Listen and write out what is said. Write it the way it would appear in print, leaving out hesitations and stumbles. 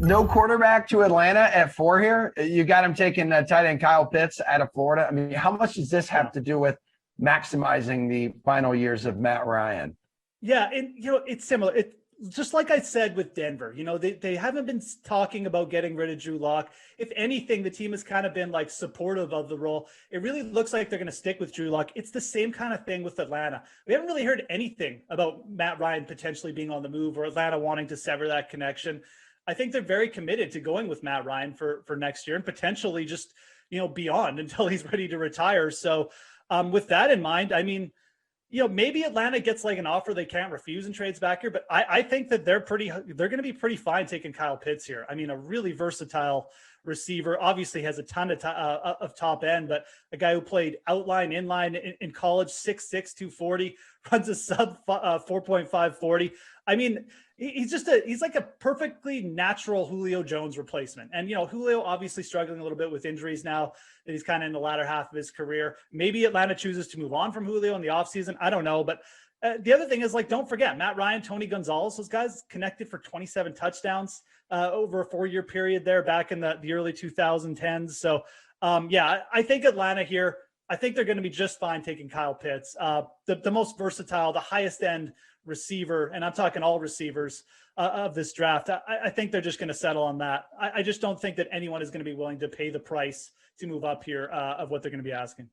No quarterback to Atlanta at 4 here. You got him taking tight end Kyle Pitts out of Florida. I mean, how much does this have to do with maximizing the final years of Matt Ryan? Yeah, and it's similar. It just like I said with Denver, they haven't been talking about getting rid of Drew Lock. If anything, the team has kind of been like supportive of the role. It really looks like they're going to stick with Drew Lock. It's the same kind of thing with Atlanta. We haven't really heard anything about Matt Ryan potentially being on the move or Atlanta wanting to sever that connection. I think they're very committed to going with Matt Ryan for next year and potentially just, beyond until he's ready to retire. So with that in mind, I mean, maybe Atlanta gets like an offer they can't refuse and trades back here, but I think that they're going to be pretty fine taking Kyle Pitts here. I mean, a really versatile receiver, obviously has a ton of top end, but a guy who played outline, inline in college, 6'6", 240, runs a sub 4.540. I mean, he's like a perfectly natural Julio Jones replacement. And, Julio obviously struggling a little bit with injuries now that he's kind of in the latter half of his career. Maybe Atlanta chooses to move on from Julio in the offseason. I don't know. But the other thing is, like, don't forget Matt Ryan, Tony Gonzalez, those guys connected for 27 touchdowns over a 4-year period there back in the early 2010s. So, I think Atlanta here, I think they're going to be just fine taking Kyle Pitts, the most versatile, the highest end receiver, and I'm talking all receivers of this draft. I think they're just going to settle on that. I just don't think that anyone is going to be willing to pay the price to move up here of what they're going to be asking.